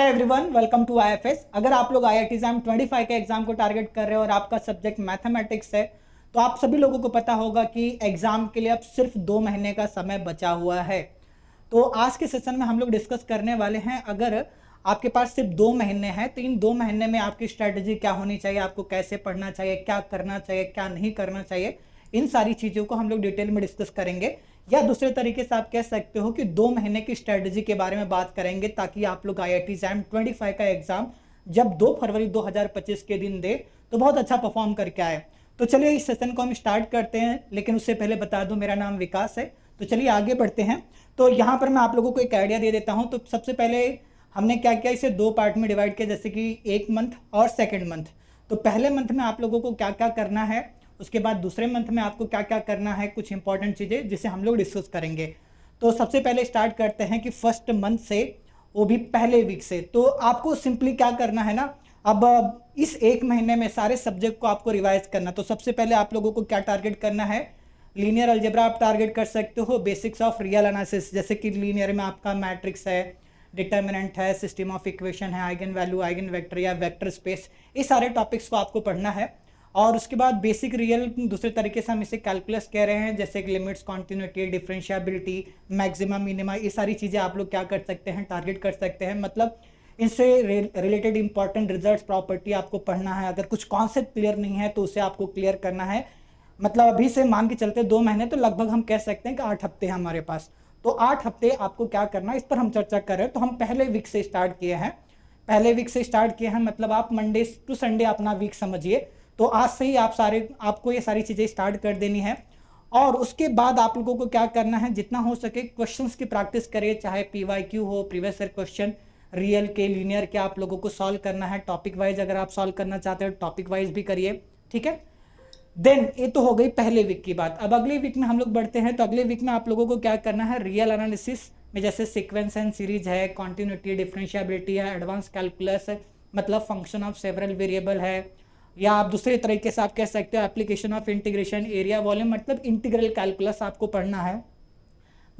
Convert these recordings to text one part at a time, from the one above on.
Hello everyone, welcome to IFS. अगर आप लोग आईआईटी एग्जाम 25 के एग्जाम को टारगेट कर रहे हो और आपका सब्जेक्ट मैथमेटिक्स है, तो आप सभी लोगों को पता होगा कि एग्जाम के लिए अब सिर्फ 2 महीने का समय बचा हुआ है। तो आज के सेशन में हम लोग डिस्कस करने वाले हैं, अगर आपके पास सिर्फ 2 महीने हैं तो इन 2 महीने में आपकी स्ट्रैटेजी क्या होनी चाहिए, आपको कैसे पढ़ना चाहिए, क्या करना चाहिए, क्या नहीं करना चाहिए, इन सारी चीज़ों को हम लोग डिटेल में डिस्कस करेंगे। या दूसरे तरीके से आप कह सकते हो कि 2 महीने की स्ट्रेटजी के बारे में बात करेंगे, ताकि आप लोग आईआईटी एग्जाम 25 का एग्जाम जब 2 फरवरी 2025 के दिन दे तो बहुत अच्छा परफॉर्म करके आए। तो चलिए इस सेशन को हम स्टार्ट करते हैं, लेकिन उससे पहले बता दूं मेरा नाम विकास है। तो चलिए आगे बढ़ते हैं। तो यहाँ पर मैं आप लोगों को एक आइडिया दे देता हूँ। तो सबसे पहले हमने क्या किया, इसे 2 पार्ट में डिवाइड किया, जैसे कि 1 मंथ और सेकेंड मंथ। तो पहले मंथ में आप लोगों को क्या क्या करना है, उसके बाद दूसरे मंथ में आपको क्या क्या करना है, कुछ इंपॉर्टेंट चीज़ें जिसे हम लोग डिस्कस करेंगे। तो सबसे पहले स्टार्ट करते हैं कि फर्स्ट मंथ से, वो भी पहले वीक से। तो आपको सिंपली क्या करना है ना, अब इस 1 महीने में सारे सब्जेक्ट को आपको रिवाइज करना। तो सबसे पहले आप लोगों को क्या टारगेट करना है, लीनियर अलजेब्रा आप टारगेट कर सकते हो, बेसिक्स ऑफ रियल एनालिसिस, जैसे कि लीनियर में आपका मैट्रिक्स है, डिटर्मिनेंट है, सिस्टम ऑफ इक्वेशन है, आइगन वैल्यू, आइगन वेक्टर या वेक्टर स्पेस, ये सारे टॉपिक्स को आपको पढ़ना है। और उसके बाद बेसिक रियल, दूसरे तरीके से हम इसे कैलकुलस कह रहे हैं, जैसे कि limits, continuity, differentiability, maxima, minima, ये सारी चीज़ें आप लोग क्या कर सकते हैं, टारगेट कर सकते हैं। मतलब इनसे रिलेटेड इंपॉर्टेंट रिजल्ट्स, प्रॉपर्टी आपको पढ़ना है। अगर कुछ कॉन्सेप्ट क्लियर नहीं है तो उसे आपको क्लियर करना है। मतलब अभी से मान के चलते 2 महीने, तो लगभग हम कह सकते हैं कि 8 हफ्ते हैं हमारे पास। तो 8 हफ्ते आपको क्या करना है, इस पर हम चर्चा कर रहे हैं। तो हम पहले वीक से स्टार्ट किए हैं, मतलब आप मंडे टू संडे अपना वीक समझिए। तो आज से ही आपको ये सारी चीज़ें स्टार्ट कर देनी है। और उसके बाद आप लोगों को क्या करना है, जितना हो सके क्वेश्चंस की प्रैक्टिस करिए, चाहे पीवाईक्यू हो, प्रीवियस ईयर क्वेश्चन, रियल के, लीनियर के, आप लोगों को सॉल्व करना है। टॉपिक वाइज अगर आप सॉल्व करना चाहते हो टॉपिक वाइज भी करिए, ठीक है। देन ये तो हो गई पहले वीक की बात। अब अगले वीक में हम लोग बढ़ते हैं। तो अगले वीक में आप लोगों को क्या करना है, रियल एनालिसिस में जैसे सीक्वेंस एंड सीरीज है, कॉन्टिन्यूटी, डिफरेंशिएबिलिटी है, एडवांस कैलकुलस है, मतलब फंक्शन ऑफ सेवरल वेरिएबल है, या आप दूसरे तरीके से आप कह सकते हो application of integration, area volume, मतलब इंटीग्रल कैलकुलस आपको पढ़ना है।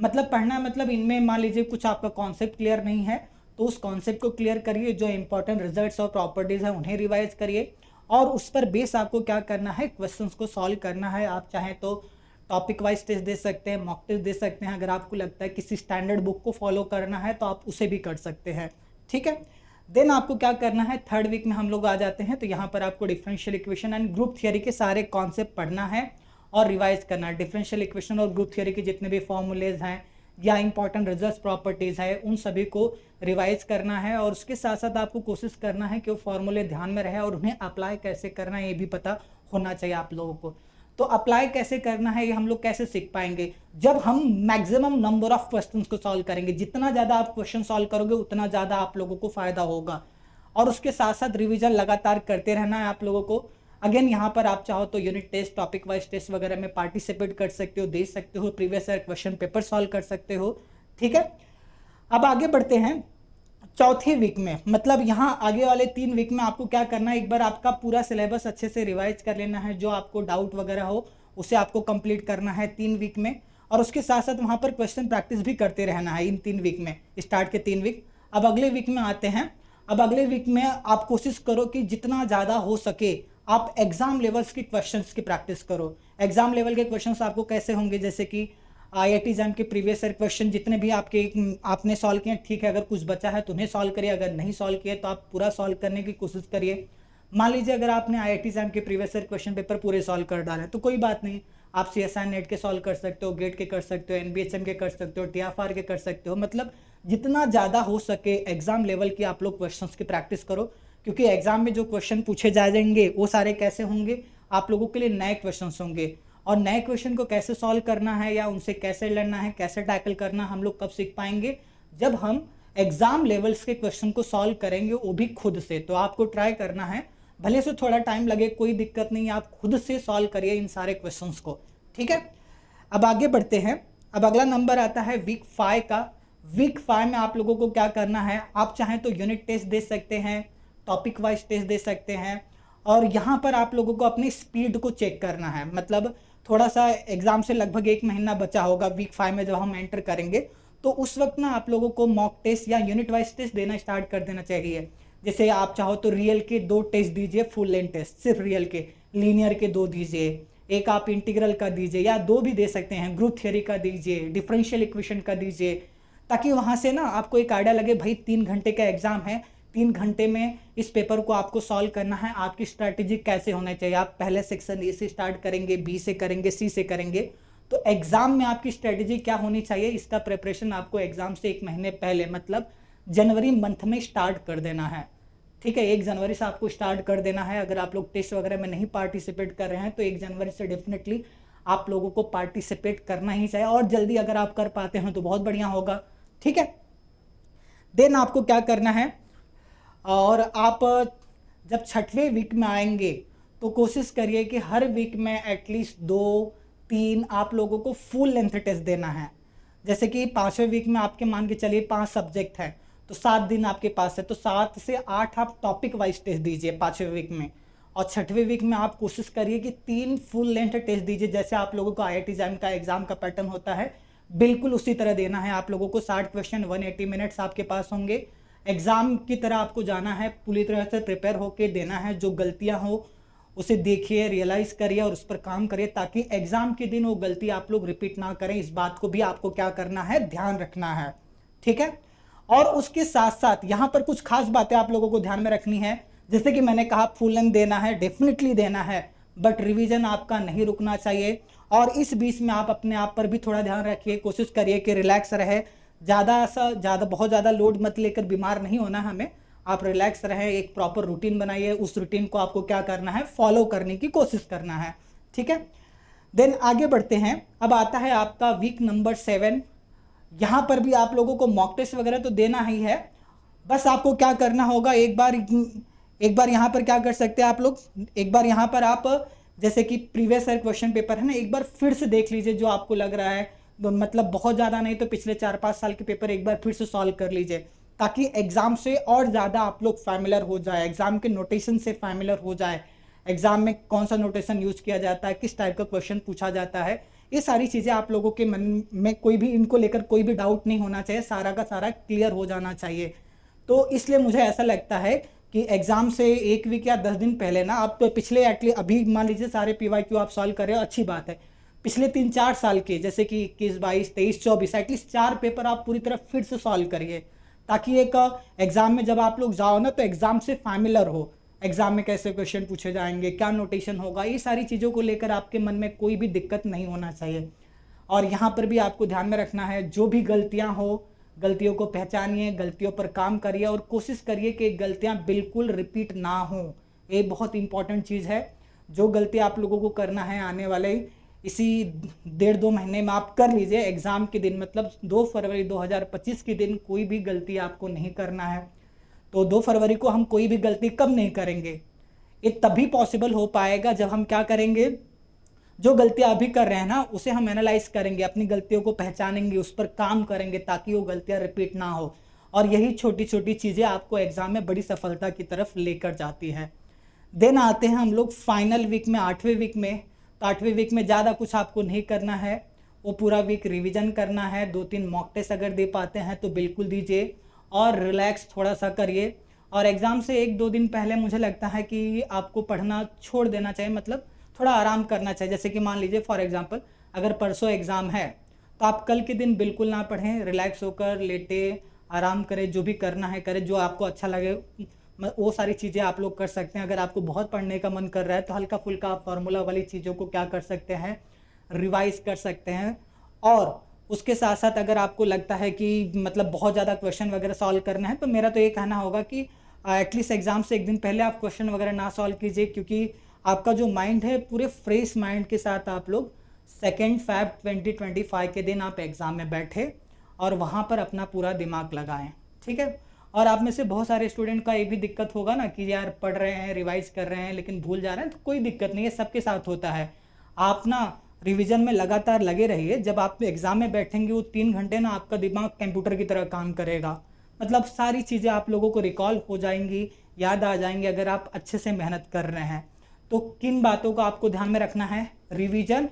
मतलब इनमें मान लीजिए कुछ आपका कॉन्सेप्ट क्लियर नहीं है तो उस कॉन्सेप्ट को क्लियर करिए, जो इंपॉर्टेंट रिजल्ट्स और प्रॉपर्टीज है उन्हें रिवाइज करिए, और उस पर बेस आपको क्या करना है, क्वेश्चंस को सॉल्व करना है। आप चाहें तो टॉपिक वाइज टेस्ट दे सकते हैं, मॉक टेस्ट दे सकते हैं। अगर आपको लगता है किसी स्टैंडर्ड बुक को फॉलो करना है तो आप उसे भी कर सकते हैं, ठीक है। देन आपको क्या करना है, थर्ड वीक में हम लोग आ जाते हैं। तो यहाँ पर आपको differential equation and group theory के सारे कॉन्सेप्ट पढ़ना है और रिवाइज करना है। डिफरेंशियल इक्वेशन और ग्रुप थियरी के जितने भी फॉर्मूलेज हैं या इंपॉर्टेंट रिजल्ट्स, प्रॉपर्टीज है, उन सभी को रिवाइज करना है। और उसके साथ साथ आपको कोशिश करना है कि वो फॉर्मूले ध्यान में रहे और उन्हें अप्लाई कैसे करना है ये भी पता होना चाहिए आप लोगों को। तो अप्लाई कैसे करना है ये हम लोग कैसे सीख पाएंगे, जब हम मैक्सिमम नंबर ऑफ क्वेश्चंस को सॉल्व करेंगे। जितना ज़्यादा आप क्वेश्चन सॉल्व करोगे उतना ज़्यादा आप लोगों को फायदा होगा। और उसके साथ साथ रिवीजन लगातार करते रहना है आप लोगों को। अगेन यहाँ पर आप चाहो तो unit test, topic wise test वगैरह में पार्टिसिपेट कर सकते हो, दे सकते हो, previous year question paper solve कर सकते हो, ठीक है। अब आगे बढ़ते हैं चौथे वीक में। मतलब यहाँ आगे वाले 3 वीक में आपको क्या करना है, एक बार आपका पूरा सिलेबस अच्छे से रिवाइज कर लेना है, जो आपको डाउट वगैरह हो उसे आपको कंप्लीट करना है 3 वीक में। और उसके साथ साथ वहाँ पर क्वेश्चन प्रैक्टिस भी करते रहना है इन 3 वीक में, स्टार्ट के 3 वीक। अब अगले वीक में आते हैं। अब अगले वीक में आप कोशिश करो कि जितना ज़्यादा हो सके आप एग्जाम लेवल्स की क्वेश्चंस की प्रैक्टिस करो। एग्जाम लेवल के क्वेश्चंस आपको कैसे होंगे, जैसे कि आईआईटी एग्जाम के प्रीवियस ईयर क्वेश्चन जितने भी आपने सॉल्व किए, ठीक है। अगर कुछ बचा है तो उन्हें सॉल्व करिए, अगर नहीं सॉल्व किए तो आप पूरा सॉल्व करने की कोशिश करिए। मान लीजिए अगर आपने आईआईटी एग्जाम के प्रीवियस ईयर क्वेश्चन पेपर पूरे सॉल्व कर डाले तो कोई बात नहीं, आप सीएसआई नेट के सॉल्व कर सकते हो, गेट के कर सकते हो, एनबीएचएम के कर सकते हो, टीएफआर के कर सकते हो। मतलब जितना ज़्यादा हो सके एग्जाम लेवल की आप लोग क्वेश्चंस की प्रैक्टिस करो, क्योंकि एग्जाम में जो क्वेश्चन पूछे जाएंगे वो सारे कैसे होंगे, आप लोगों के लिए नए क्वेश्चंस होंगे। और नए क्वेश्चन को कैसे सॉल्व करना है या उनसे कैसे लड़ना है, कैसे टैकल करना, हम लोग कब सीख पाएंगे, जब हम एग्जाम लेवल्स के क्वेश्चन को सॉल्व करेंगे, वो भी खुद से। तो आपको ट्राई करना है, भले से थोड़ा टाइम लगे कोई दिक्कत नहीं, आप खुद से सॉल्व करिए इन सारे क्वेश्चंस को, ठीक है। अब आगे बढ़ते हैं। अब अगला नंबर आता है वीक 5 का। वीक 5 में आप लोगों को क्या करना है, आप चाहें तो यूनिट टेस्ट दे सकते हैं, टॉपिक वाइज टेस्ट दे सकते हैं। और यहाँ पर आप लोगों को अपनी स्पीड को चेक करना है। मतलब थोड़ा सा एग्जाम से लगभग 1 महीना बचा होगा वीक 5 में जब हम एंटर करेंगे, तो उस वक्त ना आप लोगों को मॉक टेस्ट या यूनिट वाइज टेस्ट देना स्टार्ट कर देना चाहिए। जैसे आप चाहो तो रियल के 2 टेस्ट दीजिए, फुल लेंथ टेस्ट सिर्फ रियल के, लीनियर के 2 दीजिए, एक आप इंटीग्रल का दीजिए या 2 भी दे सकते हैं, ग्रुप थ्योरी का दीजिए, डिफरेंशियल इक्वेशन का दीजिए, ताकि वहाँ से ना आपको एक आइडिया लगे भाई 3 घंटे का एग्जाम है, 3 घंटे में इस पेपर को आपको सॉल्व करना है, आपकी स्ट्रैटेजी कैसे होना चाहिए। आप पहले सेक्शन ए से स्टार्ट करेंगे, बी से करेंगे, सी से करेंगे, तो एग्जाम में आपकी स्ट्रैटेजी क्या होनी चाहिए, इसका प्रिपरेशन आपको एग्जाम से 1 महीने पहले मतलब जनवरी मंथ में स्टार्ट कर देना है। ठीक है, 1 जनवरी से आपको स्टार्ट कर देना है। अगर आप लोग टेस्ट वगैरह में नहीं पार्टिसिपेट कर रहे हैं तो 1 जनवरी से डेफिनेटली आप लोगों को पार्टिसिपेट करना ही चाहिए, और जल्दी अगर आप कर पाते हैं तो बहुत बढ़िया होगा। ठीक है, देन आपको क्या करना है, और आप जब 6वें वीक में आएंगे तो कोशिश करिए कि हर वीक में एटलीस्ट 2-3 आप लोगों को फुल लेंथ टेस्ट देना है। जैसे कि 5वें वीक में आपके मान के चलिए 5 सब्जेक्ट हैं, तो 7 दिन आपके पास है, तो 7 से 8 आप टॉपिक वाइज टेस्ट दीजिए 5वें वीक में, और 6वें वीक में आप कोशिश करिए कि 3 फुल लेंथ टेस्ट दीजिए। जैसे आप लोगों को IIT जैम का एग्जाम का पैटर्न होता है, बिल्कुल उसी तरह देना है। आप लोगों को 60 क्वेश्चन 180 मिनट्स आपके पास होंगे, एग्जाम की तरह आपको जाना है, पूरी तरह से प्रिपेयर होके देना है। जो गलतियां हो उसे देखिए, रियलाइज करिए और उस पर काम करिए, ताकि एग्जाम के दिन वो गलती आप लोग रिपीट ना करें। इस बात को भी आपको क्या करना है, ध्यान रखना है। ठीक है, और उसके साथ साथ यहाँ पर कुछ खास बातें आप लोगों को ध्यान में रखनी है। जैसे कि मैंने कहा फुल लेंथ देना है, डेफिनेटली देना है, बट रिवीजन आपका नहीं रुकना चाहिए। और इस बीच में आप अपने आप पर भी थोड़ा ध्यान रखिए, कोशिश करिए कि रिलैक्स रहे, बहुत ज़्यादा लोड मत लेकर बीमार नहीं होना हमें। आप रिलैक्स रहें, एक प्रॉपर रूटीन बनाइए, उस रूटीन को आपको क्या करना है, फॉलो करने की कोशिश करना है। ठीक है, देन आगे बढ़ते हैं। अब आता है आपका वीक नंबर 7। यहाँ पर भी आप लोगों को मॉक टेस्ट वगैरह तो देना ही है, बस आपको क्या करना होगा, एक बार यहाँ पर क्या कर सकते हैं आप लोग, एक बार यहाँ पर आप जैसे कि प्रीवियस ईयर क्वेश्चन पेपर है ना, एक बार फिर से देख लीजिए जो आपको लग रहा है, मतलब बहुत ज़्यादा नहीं तो पिछले 4-5 साल के पेपर एक बार फिर से सॉल्व कर लीजिए, ताकि एग्जाम से और ज़्यादा आप लोग फैमिलियर हो जाए, एग्जाम के नोटेशन से फैमिलियर हो जाए, एग्जाम में कौन सा नोटेशन यूज किया जाता है, किस टाइप का क्वेश्चन पूछा जाता है, ये सारी चीज़ें आप लोगों के मन में कोई भी इनको लेकर कोई भी डाउट नहीं होना चाहिए, सारा का सारा क्लियर हो जाना चाहिए। तो इसलिए मुझे ऐसा लगता है कि एग्जाम से 1 वीक या 10 दिन पहले ना आप तो पिछले एटलीस्ट अभी मान लीजिए सारे PYQ आप सॉल्व कर रहे हो, अच्छी बात है, पिछले 3-4 साल के जैसे कि 21, 22, 23, 24 एटलीस्ट 4 पेपर आप पूरी तरह फिर से सॉल्व करिए, ताकि एक एग्जाम में जब आप लोग जाओ ना तो एग्जाम से फैमिलियर हो, एग्जाम में कैसे क्वेश्चन पूछे जाएंगे, क्या नोटेशन होगा, ये सारी चीज़ों को लेकर आपके मन में कोई भी दिक्कत नहीं होना चाहिए। और यहाँ पर भी आपको ध्यान में रखना है, जो भी गलतियाँ हो, गलतियों को पहचानिए, गलतियों पर काम करिए और कोशिश करिए कि गलतियाँ बिल्कुल रिपीट ना हो। ये बहुत इंपॉर्टेंट चीज़ है। जो गलती आप लोगों को करना है आने वाले इसी 1.5-2 महीने में आप कर लीजिए, एग्ज़ाम के दिन मतलब 2 फरवरी 2025 के दिन कोई भी गलती आपको नहीं करना है। तो 2 फरवरी को हम कोई भी गलती कब नहीं करेंगे, ये तभी पॉसिबल हो पाएगा जब हम क्या करेंगे, जो गलतियां अभी कर रहे हैं ना उसे हम एनालाइज करेंगे, अपनी गलतियों को पहचानेंगे, उस पर काम करेंगे, ताकि वो गलतियां रिपीट ना हो। और यही छोटी छोटी चीज़ें आपको एग्जाम में बड़ी सफलता की तरफ लेकर जाती है। देन आते हैं हम लोग फाइनल वीक में, 8वें वीक में। तो 8वें वीक में ज़्यादा कुछ आपको नहीं करना है, वो पूरा वीक रिविजन करना है। 2-3 मॉक टेस्ट अगर दे पाते हैं तो बिल्कुल दीजिए और रिलैक्स थोड़ा सा करिए। और एग्ज़ाम से 1-2 दिन पहले मुझे लगता है कि आपको पढ़ना छोड़ देना चाहिए, मतलब थोड़ा आराम करना चाहिए। जैसे कि मान लीजिए फॉर एग्जांपल अगर परसों एग्ज़ाम है तो आप कल के दिन बिल्कुल ना पढ़ें, रिलैक्स होकर लेटे आराम करें, जो भी करना है करें, जो आपको अच्छा लगे वो सारी चीज़ें आप लोग कर सकते हैं। अगर आपको बहुत पढ़ने का मन कर रहा है तो हल्का फुल्का आप फार्मूला वाली चीज़ों को क्या कर सकते हैं, रिवाइज कर सकते हैं। और उसके साथ साथ अगर आपको लगता है कि मतलब बहुत ज़्यादा क्वेश्चन वगैरह सॉल्व करना है तो मेरा तो ये कहना होगा कि एटलीस्ट एग्ज़ाम से 1 दिन पहले आप क्वेश्चन वगैरह ना सॉल्व कीजिए, क्योंकि आपका जो माइंड है पूरे फ्रेश माइंड के साथ आप लोग 2 फ़रवरी 2025 के दिन आप एग्ज़ाम में बैठे और वहाँ पर अपना पूरा दिमाग लगाएं। ठीक है, और आप में से बहुत सारे स्टूडेंट का ये भी दिक्कत होगा ना कि यार पढ़ रहे हैं, रिवाइज कर रहे हैं लेकिन भूल जा रहे हैं, तो कोई दिक्कत नहीं है, सबके साथ होता है। आप ना रिवीजन में लगातार लगे रहिए, जब आप एग्ज़ाम में बैठेंगे वो 3 घंटे ना आपका दिमाग कंप्यूटर की तरह काम करेगा, मतलब सारी चीज़ें आप लोगों को रिकॉल हो जाएंगी, याद आ जाएंगी अगर आप अच्छे से मेहनत कर रहे हैं। तो किन बातों को आपको ध्यान में रखना है, revision,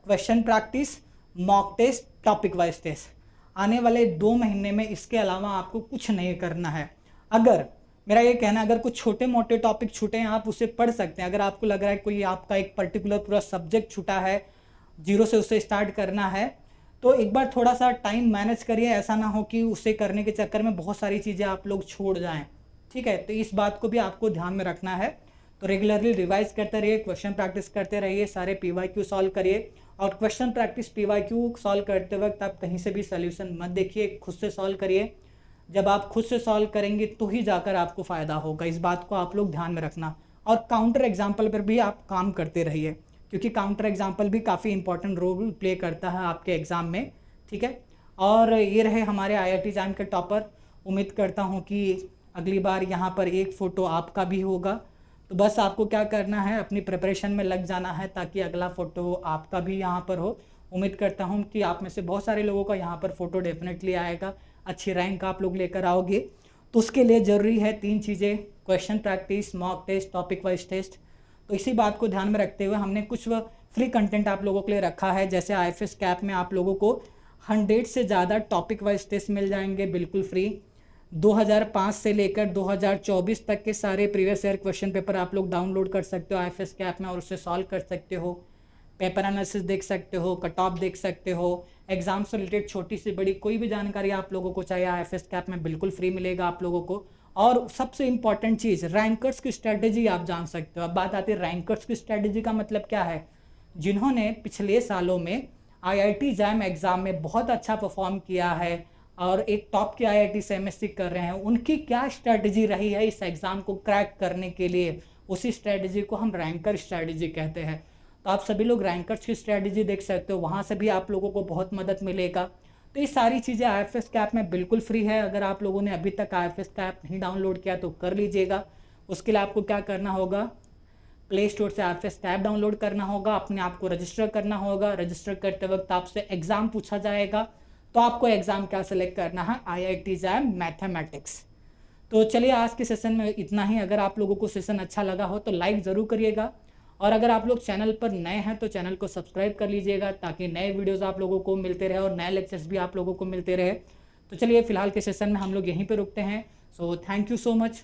question practice, mock test, topic wise test. आने वाले 2 महीने में इसके अलावा आपको कुछ नहीं करना है। अगर मेरा ये कहना है, अगर कुछ छोटे मोटे टॉपिक छूटे हैं आप उसे पढ़ सकते हैं। अगर आपको लग रहा है कोई आपका एक पर्टिकुलर पूरा सब्जेक्ट छूटा है, जीरो से उसे स्टार्ट करना है, तो एक बार थोड़ा सा टाइम मैनेज करिए। ऐसा ना हो कि उसे करने के चक्कर में बहुत सारी चीज़ें आप लोग छोड़ जाएं। ठीक है, तो इस बात को भी आपको ध्यान में रखना है। तो रेगुलरली रिवाइज करते रहिए, क्वेश्चन प्रैक्टिस करते रहिए, सारे PYQ सॉल्व करिए। और क्वेश्चन प्रैक्टिस PYQ सॉल्व करते वक्त आप कहीं से भी सोल्यूशन मत देखिए, खुद से सॉल्व करिए। जब आप खुद से सॉल्व करेंगे तो ही जाकर आपको फ़ायदा होगा, इस बात को आप लोग ध्यान में रखना। और काउंटर एग्जाम्पल पर भी आप काम करते रहिए, क्योंकि काउंटर एग्जाम्पल भी काफ़ी इंपॉर्टेंट रोल प्ले करता है आपके एग्ज़ाम में। ठीक है, और ये रहे हमारे IIT जैम के टॉपर। उम्मीद करता हूँ कि अगली बार यहाँ पर एक फ़ोटो आपका भी होगा। तो बस आपको क्या करना है, अपनी प्रिपरेशन में लग जाना है ताकि अगला फ़ोटो आपका भी यहाँ पर हो। उम्मीद करता हूँ कि आप में से बहुत सारे लोगों का यहाँ पर फ़ोटो डेफिनेटली आएगा, अच्छी रैंक आप लोग लेकर आओगे। तो उसके लिए ज़रूरी है 3 चीज़ें, question practice, mock test, topic wise test. तो इसी बात को ध्यान में रखते हुए हमने कुछ फ्री कंटेंट आप लोगों के लिए रखा है। जैसे IFS कैप में आप लोगों को 100 से ज़्यादा टॉपिक वाइज टेस्ट मिल जाएंगे बिल्कुल फ्री। 2005 से लेकर 2024 तक के सारे प्रीवियस ईयर क्वेश्चन पेपर आप लोग डाउनलोड कर सकते हो IFS कैप में और उससे सॉल्व कर सकते हो। पेपर एनालिसिस देख सकते हो, कट ऑफ देख सकते हो, एग्जाम से रिलेटेड छोटी से बड़ी कोई भी जानकारी आप लोगों को चाहिए IFS कैप में बिल्कुल फ्री मिलेगा आप लोगों को। और सबसे इंपॉर्टेंट चीज़, रैंकर्स की स्ट्रेटेजी आप जान सकते हो। अब बात आती है रैंकर्स की स्ट्रेटेजी का मतलब क्या है। जिन्होंने पिछले सालों में IIT जैम एग्ज़ाम में बहुत अच्छा परफॉर्म किया है और एक टॉप के IIT से MSc कर रहे हैं, उनकी क्या स्ट्रेटजी रही है इस एग्ज़ाम को क्रैक करने के लिए, उसी स्ट्रेटजी को हम रैंकर स्ट्रेटजी कहते हैं। तो आप सभी लोग रैंकर्स की स्ट्रेटजी देख सकते हो, वहाँ से भी आप लोगों को बहुत मदद मिलेगा। तो ये सारी चीज़ें IFS कैप में बिल्कुल फ्री है। अगर आप लोगों ने अभी तक IFS कैप नहीं डाउनलोड किया तो कर लीजिएगा। उसके लिए आपको क्या करना होगा, प्ले स्टोर से IFS कैप डाउनलोड करना होगा, अपने आप को रजिस्टर करना होगा। रजिस्टर करते वक्त आपसे एग्ज़ाम पूछा जाएगा, तो आपको एग्ज़ाम क्या सेलेक्ट करना है, IIT जैम मैथमेटिक्स। तो चलिए आज के सेशन में इतना ही। अगर आप लोगों को सेशन अच्छा लगा हो तो लाइक ज़रूर करिएगा, और अगर आप लोग चैनल पर नए हैं तो चैनल को सब्सक्राइब कर लीजिएगा ताकि नए वीडियोस आप लोगों को मिलते रहे और नए लेक्चर्स भी आप लोगों को मिलते रहे। तो चलिए फिलहाल के सेशन में हम लोग यहीं पे रुकते हैं। So thank you so much.